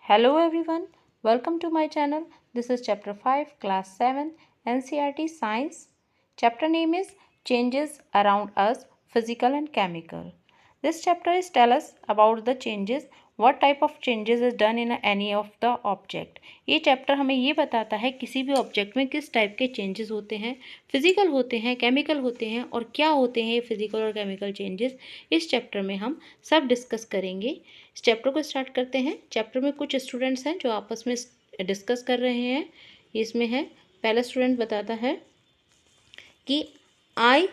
Hello everyone, welcome to my channel. This is chapter 5, class 7, NCERT Science. Chapter name is Changes Around Us, Physical and Chemical. This chapter is tell us about the changes, what type of changes is done in any of the object. ये chapter हमें ये बताता है किसी भी object में किस type के चेंजेस होते हैं, फिजिकल होते हैं, केमिकल होते हैं और क्या होते हैं ये फिजिकल और केमिकल चेंजेस। इस चैप्टर में हम सब डिस्कस करेंगे। इस चैप्टर को स्टार्ट करते हैं। चैप्टर में कुछ स्टूडेंट्स हैं जो आपस में डिस्कस कर रहे हैं। इसमें है, पहला स्टूडेंट बताता है कि I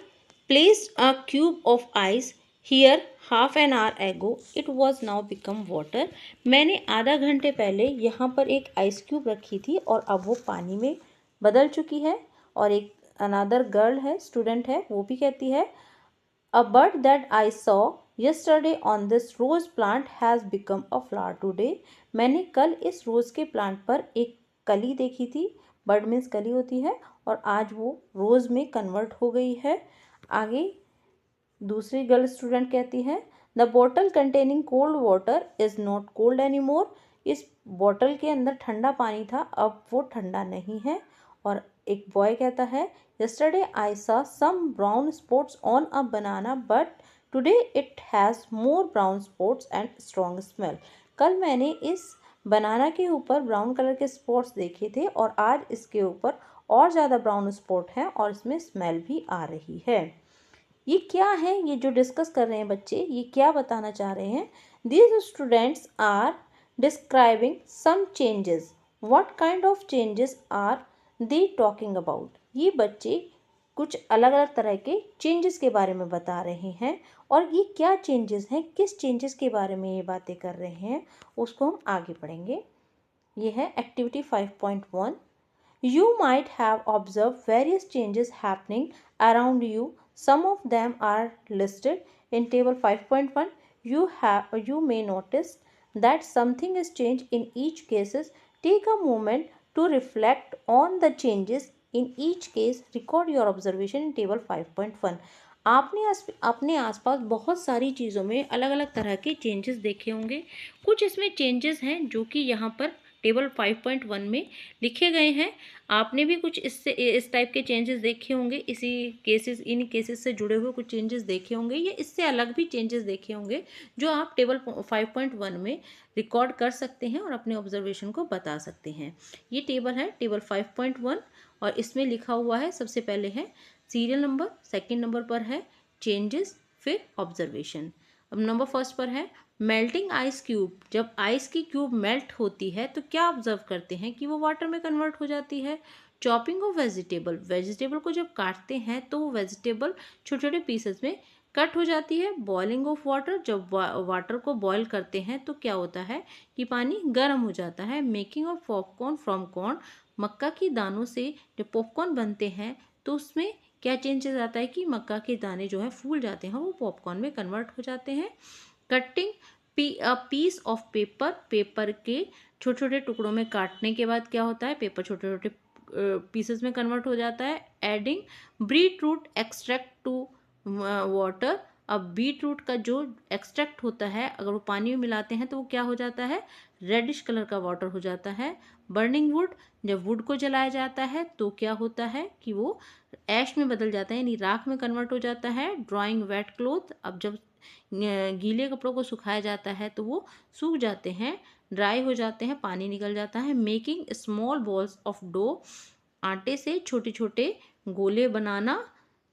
placed a cube of ice here half an hour ago, it was now become water. मैंने आधा घंटे पहले यहाँ पर एक आइस क्यूब रखी थी और अब वो पानी में बदल चुकी है। और एक अनदर गर्ल है, स्टूडेंट है, वो भी कहती है A bud that I saw yesterday on this rose plant has become a flower today. मैंने कल इस रोज़ के प्लांट पर एक कली देखी थी, बड मीन्स कली होती है, और आज वो रोज़ में कन्वर्ट हो गई है। आगे दूसरी गर्ल स्टूडेंट कहती है the bottle containing cold water is not cold any more. इस बॉटल के अंदर ठंडा पानी था, अब वो ठंडा नहीं है। और एक बॉय कहता है yesterday I saw some brown spots on a banana but today it has more brown spots and strong smell. कल मैंने इस बनाना के ऊपर ब्राउन कलर के स्पॉट्स देखे थे और आज इसके ऊपर और ज़्यादा ब्राउन स्पॉट हैं और इसमें स्मेल भी आ रही है। ये क्या है, ये जो डिस्कस कर रहे हैं बच्चे, ये क्या बताना चाह रहे हैं? These students are describing some changes. What kind of changes are they talking about? ये बच्चे कुछ अलग अलग तरह के चेंजेस के बारे में बता रहे हैं। और ये क्या चेंजेस हैं, किस चेंजेस के बारे में ये बातें कर रहे हैं, उसको हम आगे पढ़ेंगे। ये है activity 5.1। You might have observed various changes happening around you. Some of them are listed in table 5.1. You may notice that something is changed in each cases. Take a moment to reflect on the changes in each case. Record your observation in table 5.1. आपने अपने आसपास बहुत सारी चीज़ों में अलग अलग तरह के चेंजेस देखे होंगे। कुछ इसमें चेंजेस हैं जो कि यहाँ पर टेबल 5.1 में लिखे गए हैं। आपने भी कुछ इस टाइप के चेंजेस देखे होंगे, इन केसेस से जुड़े हुए कुछ चेंजेस देखे होंगे या इससे अलग भी चेंजेस देखे होंगे जो आप टेबल 5.1 में रिकॉर्ड कर सकते हैं और अपने ऑब्जर्वेशन को बता सकते हैं। ये टेबल है टेबल 5.1 और इसमें लिखा हुआ है, सबसे पहले है सीरियल नंबर, सेकेंड नंबर पर है चेंजेस, फिर ऑब्जर्वेशन। अब नंबर फर्स्ट पर है मेल्टिंग आइस क्यूब। जब आइस की क्यूब मेल्ट होती है तो क्या ऑब्जर्व करते हैं कि वो वाटर में कन्वर्ट हो जाती है। चॉपिंग ऑफ वेजिटेबल, वेजिटेबल को जब काटते हैं तो वो वेजिटेबल छोटे छोटे पीसेस में कट हो जाती है। बॉइलिंग ऑफ वाटर, जब वाटर को बॉयल करते हैं तो क्या होता है कि पानी गर्म हो जाता है। Making of popcorn from corn, मक्का की दानों से जब पॉपकॉर्न बनते हैं तो उसमें क्या चेंजेस आता है कि मक्का के दाने जो है फूल जाते हैं, वो पॉपकॉर्न में कन्वर्ट हो जाते हैं। Cutting a piece of paper, paper के छोटे छोटे टुकड़ों में काटने के बाद क्या होता है, पेपर छोटे छोटे पीसेस में कन्वर्ट हो जाता है। Adding beet root extract to water, अब बीट रूट का जो एक्सट्रैक्ट होता है अगर वो पानी में मिलाते हैं तो वो क्या हो जाता है, रेडिश कलर का वाटर हो जाता है। बर्निंग वुड, जब वुड को जलाया जाता है तो क्या होता है कि वो ऐश में बदल जाता है, यानी राख में कन्वर्ट हो जाता है। ड्राइंग वेट क्लोथ, अब जब गीले कपड़ों को सुखाया जाता है तो वो सूख जाते हैं, ड्राई हो जाते हैं, पानी निकल जाता है। Making small balls of dough, आटे से छोटे छोटे गोले बनाना,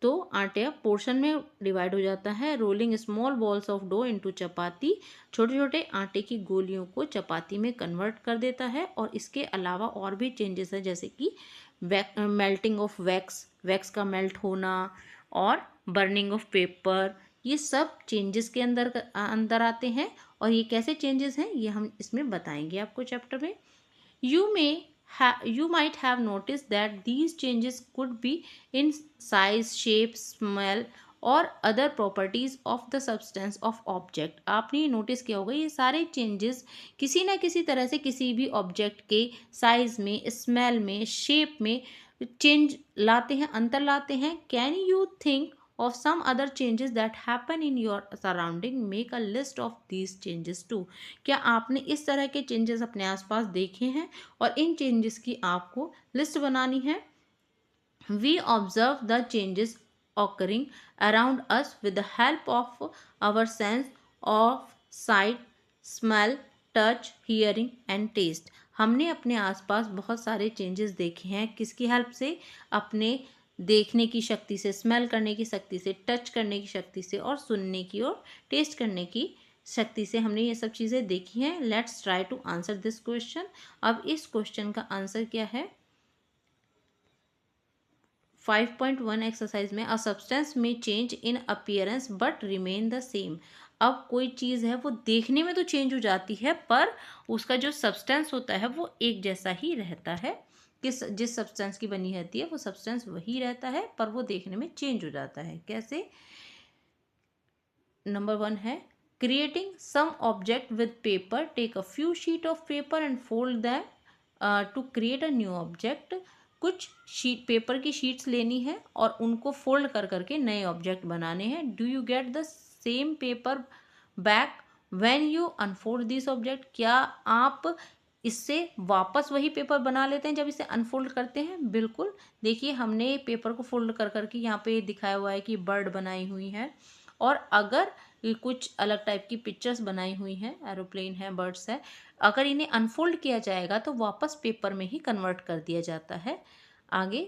तो आटे पोर्शन में डिवाइड हो जाता है। Rolling small balls of dough into chapati, छोटे छोटे आटे की गोलियों को चपाती में कन्वर्ट कर देता है। और इसके अलावा और भी चेंजेस है जैसे कि मेल्टिंग ऑफ वैक्स, वैक्स का मेल्ट होना और बर्निंग ऑफ पेपर, ये सब चेंजेस के अंदर आते हैं। और ये कैसे चेंजेस हैं ये हम इसमें बताएंगे आपको चैप्टर में। You might have noticed that these changes could be in size, shape, smell और other properties of the substance of object. आपने ये नोटिस किया होगा ये सारे चेंजेस किसी ना किसी तरह से किसी भी ऑब्जेक्ट के साइज में, स्मेल में, शेप में चेंज लाते हैं, अंतर लाते हैं। Can you think of some other changes that happen in your surrounding. Make a list of these changes too. क्या आपने इस तरह के चेंजेस अपने आसपास देखे हैं और इन चेंजेस की आपको लिस्ट बनानी है. We observe the changes occurring around us with the help of our sense of sight, smell, touch, hearing and taste. हमने अपने आसपास बहुत सारे चेंजेस देखे हैं. किसकी हेल्प से? अपने देखने की शक्ति से, स्मेल करने की शक्ति से, टच करने की शक्ति से और सुनने की और टेस्ट करने की शक्ति से हमने ये सब चीज़ें देखी हैं. Let's try to answer this question. अब इस क्वेश्चन का आंसर क्या है? 5.1 एक्सरसाइज में अ सब्सटेंस में change in appearance but remain the same. अब कोई चीज़ है वो देखने में तो चेंज हो जाती है पर उसका जो सब्सटेंस होता है वो एक जैसा ही रहता है. जिस सब्सटेंस की बनी रहती है वो सब्सटेंस वही रहता है पर वो देखने में चेंज हो जाता है. कैसे? नंबर 1 है creating some object with paper. Take a few sheet of paper and fold them to create a new object. कुछ पेपर की शीट्स लेनी है और उनको फोल्ड कर करके नए ऑब्जेक्ट बनाने हैं. Do you get the same paper back when you unfold this object. क्या आप इससे वापस वही पेपर बना लेते हैं जब इसे अनफोल्ड करते हैं? बिल्कुल. देखिए हमने पेपर को फोल्ड कर करके यहाँ पे दिखाया हुआ है कि बर्ड बनाई हुई है और अगर कुछ अलग टाइप की पिक्चर्स बनाई हुई हैं, एरोप्लेन है, बर्ड्स है, अगर इन्हें अनफोल्ड किया जाएगा तो वापस पेपर में ही कन्वर्ट कर दिया जाता है. आगे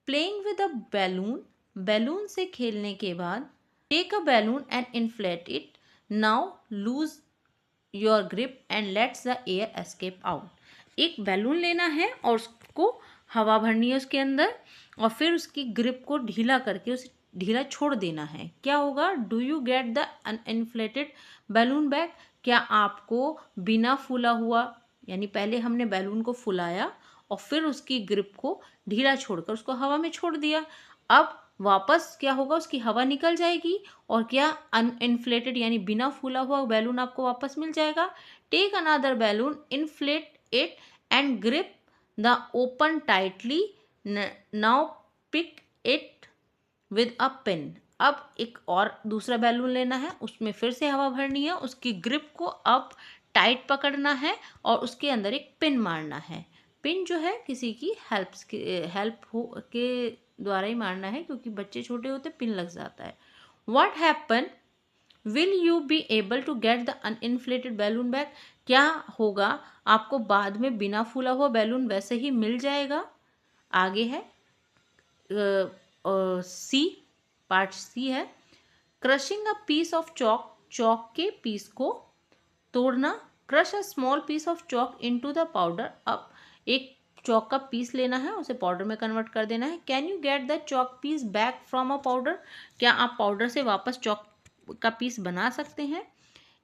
playing with a balloon. Balloon से खेलने के बाद take a balloon and inflate it. Now lose your grip and lets the air escape out. एक बैलून लेना है और उसको हवा भरनी है उसके अंदर और फिर उसकी ग्रिप को ढीला करके उसे ढीला छोड़ देना है. क्या होगा? Do you get the uninflated balloon back. क्या आपको बिना फूला हुआ, यानी पहले हमने बैलून को फुलाया और फिर उसकी ग्रिप को ढीला छोड़कर उसको हवा में छोड़ दिया, अब वापस क्या होगा? उसकी हवा निकल जाएगी और क्या अनइन्फ्लेटेड यानी बिना फूला हुआ बैलून आपको वापस मिल जाएगा. Take another balloon, inflate it and grip the open tightly. Now pick it with a pin. अब एक और दूसरा बैलून लेना है, उसमें फिर से हवा भरनी है, उसकी ग्रिप को अब टाइट पकड़ना है और उसके अंदर एक पिन मारना है. पिन जो है किसी की हेल्प के द्वारा ही मारना है क्योंकि बच्चे छोटे होते पिन लग जाता है. What happen? Will you be able to get the uninflated balloon back. क्या होगा? आपको बाद में बिना फूला हुआ बैलून वैसे ही मिल जाएगा. आगे है सी, पार्ट सी है crushing a piece of chalk. Chalk के पीस को तोड़ना. Crush a small piece of chalk into the powder. अब एक चॉक का पीस लेना है, उसे पाउडर में कन्वर्ट कर देना है. Can you get the chalk piece back from a powder. क्या आप पाउडर से वापस चॉक का पीस बना सकते हैं.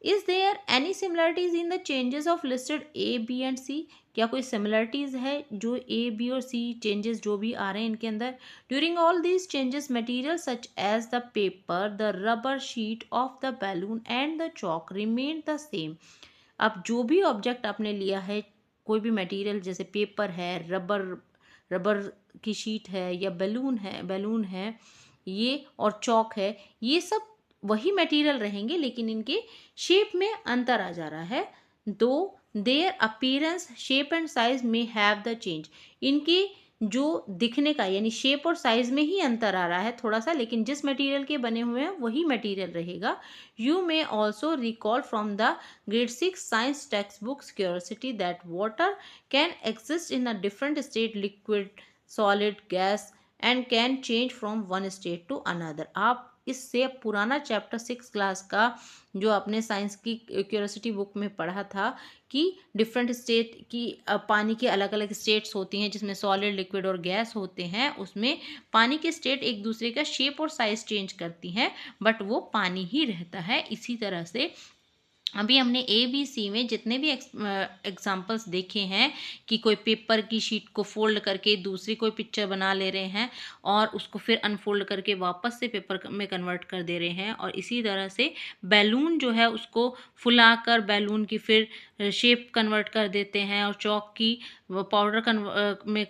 Is there any similarities in the changes of listed A B and C. क्या कोई सिमिलरिटीज है जो ए बी और सी चेंजेस जो भी आ रहे हैं इनके अंदर. During all these changes material such as the paper, the rubber sheet of the balloon and the chalk remain the same. अब जो भी ऑब्जेक्ट आपने लिया है, कोई भी मटेरियल जैसे पेपर है, रबर की शीट है या बैलून है ये और चॉक है, ये सब वही मटेरियल रहेंगे लेकिन इनके शेप में अंतर आ जा रहा है. Though their appearance, shape and size में हैव द चेंज. इनके जो दिखने का यानी शेप और साइज में ही अंतर आ रहा है थोड़ा सा, लेकिन जिस मटेरियल के बने हुए हैं वही मटेरियल रहेगा. You may also recall from the grade 6 science text books curiosity that water can exist in a different state, liquid, solid, gas and can change from one state to another. आप इससे पुराना chapter 6 class का जो आपने science की curiosity book में पढ़ा था कि डिफरेंट स्टेट की पानी की अलग अलग स्टेट्स होती हैं जिसमें सॉलिड, लिक्विड और गैस होते हैं, उसमें पानी के स्टेट एक दूसरे का शेप और साइज चेंज करती हैं बट वो पानी ही रहता है. इसी तरह से अभी हमने ए बी सी में जितने भी एग्जाम्पल्स देखे हैं कि कोई पेपर की शीट को फोल्ड करके दूसरी कोई पिक्चर बना ले रहे हैं और उसको फिर अनफोल्ड करके वापस से पेपर में कन्वर्ट कर दे रहे हैं, और इसी तरह से बैलून जो है उसको फुलाकर बैलून की फिर शेप कन्वर्ट कर देते हैं और चॉक की पाउडर में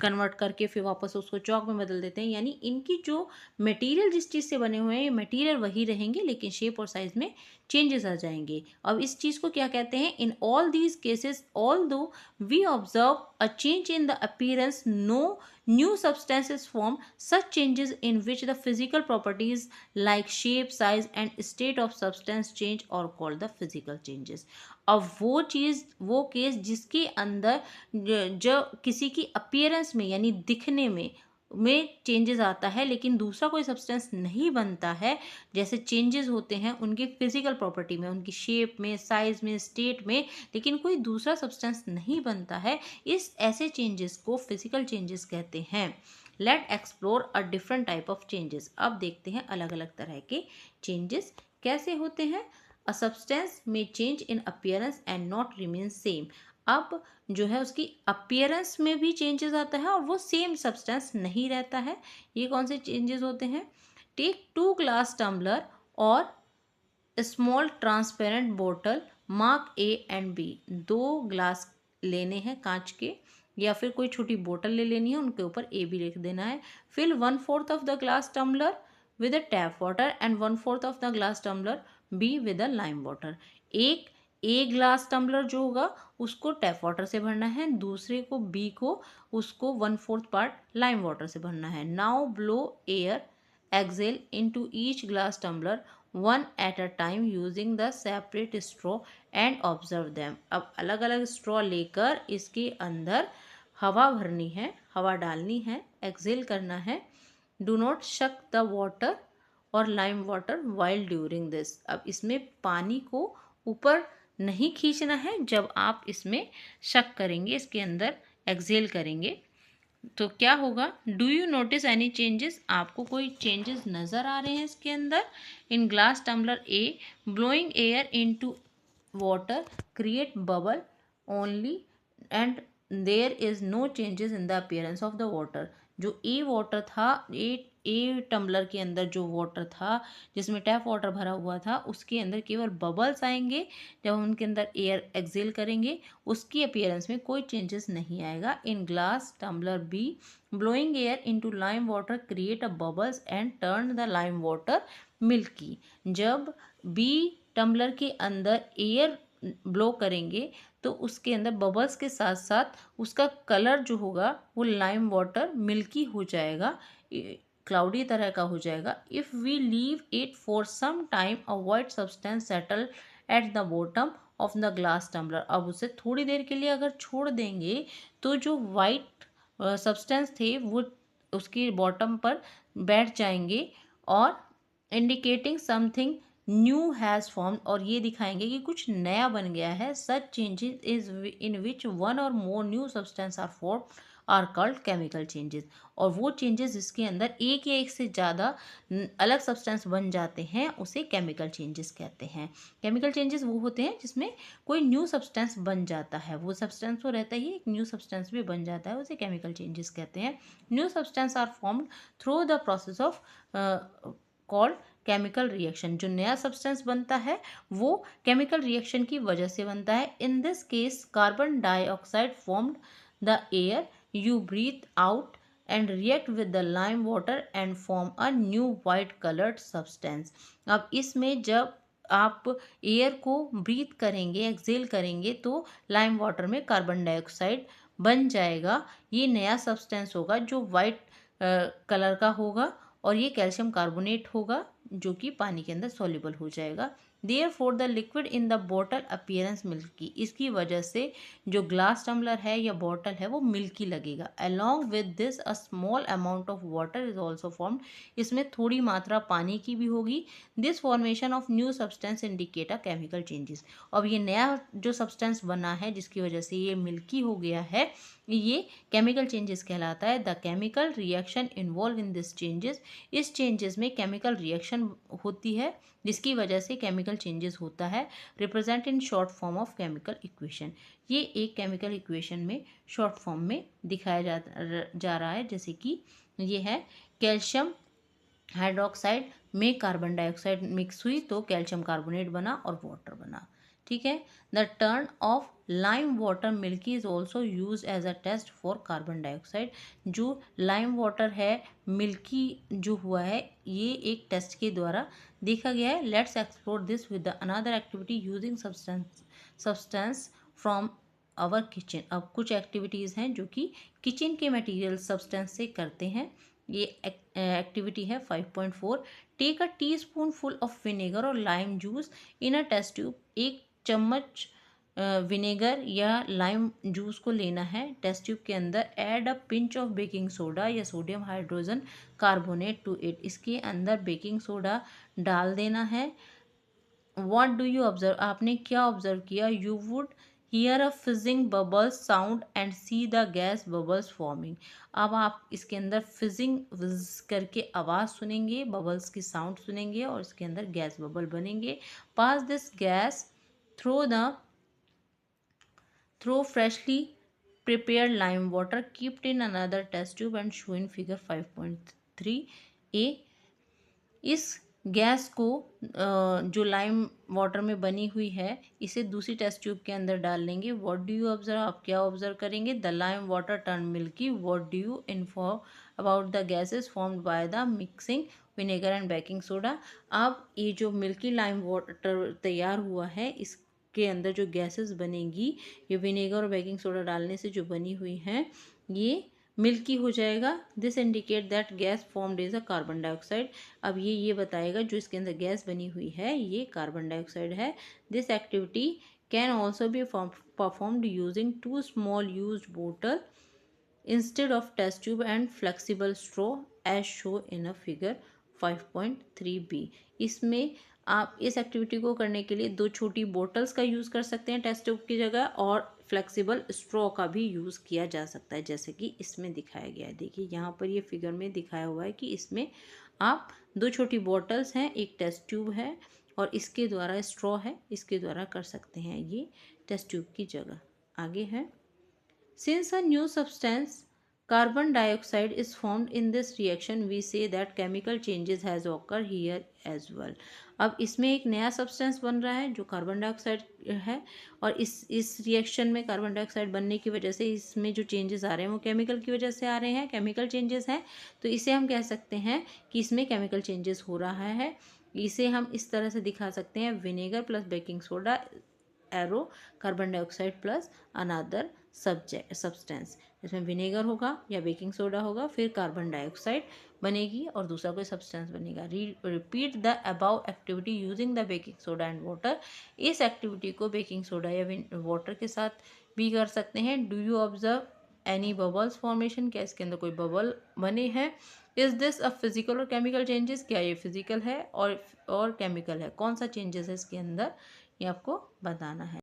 कन्वर्ट करके फिर वापस उसको चौक में बदल देते हैं। यानी इनकी जो मटेरियल जिस चीज़ से बने हुए हैं, मटेरियल वही रहेंगे, लेकिन शेप और साइज में चेंजेस आ जाएंगे। अब इस चीज़ को क्या कहते हैं? In all these cases although we observe a change in the appearance, no new substances form. Such changes in which the physical properties like shape, size and state of substance change are called the physical changes. अब वो चीज़, वो case जिसके अंदर जो किसी की appearance में यानी दिखने में चेंजेस आता है, लेकिन दूसरा कोई सब्सटेंस नहीं बनता है, जैसे चेंजेस होते हैं उनकी फिजिकल प्रॉपर्टी में, उनकी शेप में, साइज में, स्टेट में, लेकिन कोई दूसरा सब्सटेंस नहीं बनता है, इस ऐसे चेंजेस को फिजिकल चेंजेस कहते हैं। Let explore a different type of changes. अब देखते हैं अलग अलग तरह के चेंजेस कैसे होते हैं। अ सब्सटेंस में change in appearance and not remain same. अब जो है उसकी अपीयरेंस में भी चेंजेस आता है और वो सेम सब्सटेंस नहीं रहता है। ये कौन से चेंजेस होते हैं? टेक 2 ग्लास टम्बलर और स्मॉल ट्रांसपेरेंट बोतल, mark A and B. 2 glass लेने हैं कांच के, या फिर कोई छोटी बोतल ले लेनी है, उनके ऊपर ए बी लिख देना है। Fill 1/4 of the glass tumbler with a tap water and 1/4 of the glass tumbler B with a lime water. एक ए ग्लास टम्बलर जो होगा उसको टैप वाटर से भरना है, दूसरे को बी को उसको 1/4 पार्ट लाइम वाटर से भरना है। Now blow air exhale into each glass tumbler one at a time using the separate straw and observe them. अब अलग अलग स्ट्रॉ लेकर इसके अंदर हवा भरनी है, हवा डालनी है, एक्सेल करना है। डू नॉट शक द वाटर और lime water while during this. अब इसमें पानी को ऊपर नहीं खींचना है जब आप इसमें शक करेंगे, इसके अंदर एक्सेल करेंगे तो क्या होगा? Do you notice any changes? आपको कोई चेंजेस नज़र आ रहे हैं इसके अंदर? In glass tumbler A, blowing air into water create bubble only and there is no changes in the appearance of the water. जो ए वाटर था, ए टम्बलर के अंदर जो वाटर था जिसमें टैप वाटर भरा हुआ था, उसके अंदर केवल बबल्स आएंगे जब हम उनके अंदर एयर एक्सेल करेंगे, उसकी अपीयरेंस में कोई चेंजेस नहीं आएगा। In glass tumbler B, blowing air into lime water create a bubbles and turn the lime water milky. जब बी टम्बलर के अंदर एयर ब्लो करेंगे तो उसके अंदर बबल्स के साथ साथ उसका कलर जो होगा वो लाइम वाटर मिल्की हो जाएगा, क्लाउडी तरह का हो जाएगा। If we leave it for some time a white substance settle at the bottom of the glass tumbler. अब उसे थोड़ी देर के लिए अगर छोड़ देंगे तो जो वाइट सब्सटेंस थे वो उसकी बॉटम पर बैठ जाएंगे और indicating something new has form, और ये दिखाएंगे कि कुछ नया बन गया है। Such changes is in which one or more new substance are form are called chemical changes. और वो चेंजेस जिसके अंदर एक या एक से ज़्यादा अलग सब्सटेंस बन जाते हैं उसे केमिकल चेंजेस कहते हैं। केमिकल चेंजेस वो होते हैं जिसमें कोई न्यू सब्सटेंस बन जाता है, वो सब्सटेंस तो रहता ही, एक न्यू सब्सटेंस भी बन जाता है, उसे केमिकल चेंजेस कहते हैं। New substance are formed through the process of called chemical reaction. जो नया सब्सटेंस बनता है वो केमिकल रिएक्शन की वजह से बनता है। In this case carbon dioxide formed the air you breathe out and react with the lime water and form a new white colored substance। अब इसमें जब आप एयर को ब्रीथ करेंगे, एक्सेल करेंगे, तो लाइम वाटर में कार्बन डाइऑक्साइड बन जाएगा। ये नया सब्सटेंस होगा जो वाइट कलर का होगा और ये कैल्शियम कार्बोनेट होगा जो कि पानी के अंदर सॉल्युबल हो जाएगा। Therefore the liquid in the bottle appearance milky। इसकी वजह से जो ग्लास टम्बलर है या बॉटल है वो मिल्की लगेगा। Along with this a small amount of water is also formed। इसमें थोड़ी मात्रा पानी की भी होगी। This formation of new substance indicate a chemical changes। अब ये नया जो सब्सटेंस बना है जिसकी वजह से ये मिल्की हो गया है, ये केमिकल चेंजेस कहलाता है। The chemical reaction involve in this changes. इस चेंजेस में केमिकल रिएक्शन होती है जिसकी वजह से केमिकल चेंजेस होता है। Represent in short form of chemical equation. ये एक केमिकल इक्वेशन में शॉर्ट फॉर्म में दिखाया जा रहा है, जैसे कि ये है कैल्शियम हाइड्रोक्साइड में कार्बन डाइऑक्साइड मिक्स हुई तो कैल्शियम कार्बोनेट बना और वाटर बना। ठीक है। The turn of lime water milky is also use as a test for carbon dioxide. जो लाइम वाटर है मिल्की जो हुआ है ये एक टेस्ट के द्वारा देखा गया है। Let's explore this with another activity using substance from our kitchen. अब कुछ एक्टिविटीज़ हैं जो कि किचन के मटेरियल सब्सटेंस से करते हैं। ये एक्टिविटी है 5.4। Take a teaspoon full of vinegar और lime juice in a test tube. एक चम्मच विनेगर या लाइम जूस को लेना है टेस्ट ट्यूब के अंदर। Add a pinch of baking soda या sodium hydrogen carbonate to it. इसके अंदर बेकिंग सोडा डाल देना है। वॉट डू यू ऑब्जर्व, आपने क्या ऑब्जर्व किया? You would hear a fizzing bubbles sound and see the gas bubbles forming. अब आप इसके अंदर फिजिंग करके आवाज़ सुनेंगे, बबल्स की साउंड सुनेंगे और इसके अंदर गैस बबल बनेंगे। Pass this gas through freshly prepared lime water, kept in another test tube and shown in figure 5.3a। इस गैस को जो लाइम वाटर में बनी हुई है इसे दूसरी टेस्ट ट्यूब के अंदर डाल लेंगे। व्हाट डू यू ऑब्जर्व, आप क्या ऑब्जर्व करेंगे? The lime water turn milky. What do you inform about the gases formed by the mixing vinegar and baking soda. अब ये जो मिल्की लाइम वाटर तैयार हुआ है इसके अंदर जो गैसेस बनेगी ये विनेगर और बेकिंग सोडा डालने से जो बनी हुई हैं ये मिल्की हो जाएगा। This indicate that gas formed is a carbon dioxide. अब ये बताएगा जो इसके अंदर गैस बनी हुई है ये कार्बन डाइऑक्साइड है। This activity can also be performed using 2 small used बोतल instead of test tube and flexible straw as show in a figure 5.3b। इसमें आप इस एक्टिविटी को करने के लिए 2 छोटी बोटल्स का यूज़ कर सकते हैं टेस्ट ट्यूब की जगह, और फ्लेक्सिबल स्ट्रॉ का भी यूज़ किया जा सकता है जैसे कि इसमें दिखाया गया है। देखिए यहाँ पर ये फिगर में दिखाया हुआ है कि इसमें आप 2 छोटी बोटल्स हैं, एक टेस्ट ट्यूब है और इसके द्वारा स्ट्रॉ है, इसके द्वारा कर सकते हैं ये टेस्ट ट्यूब की जगह। आगे है, since a new substance carbon dioxide is formed in this reaction we say that chemical changes has occurred here as well। अब इसमें एक नया सब्सटेंस बन रहा है जो कार्बन डाइऑक्साइड है और इस रिएक्शन में कार्बन डाइऑक्साइड बनने की वजह से इसमें जो चेंजेस आ रहे हैं वो केमिकल की वजह से आ रहे हैं, केमिकल चेंजेस हैं। तो इसे हम कह सकते हैं कि इसमें केमिकल चेंजेस हो रहा है। इसे हम इस तरह से दिखा सकते हैं, vinegar plus baking soda arrow carbon dioxide plus another substance. इसमें विनेगर होगा या बेकिंग सोडा होगा, फिर कार्बन डाइऑक्साइड बनेगी और दूसरा कोई सब्सटेंस बनेगा। Repeat the above activity using the baking soda and water. इस एक्टिविटी को बेकिंग सोडा या वाटर के साथ भी कर सकते हैं। Do you observe any bubbles formation, क्या इसके अंदर कोई बबल बने हैं? इज दिस अ फिजिकल और केमिकल चेंजेस, क्या ये फिजिकल है और केमिकल है? कौन सा चेंजेस है इसके अंदर ये आपको बताना है।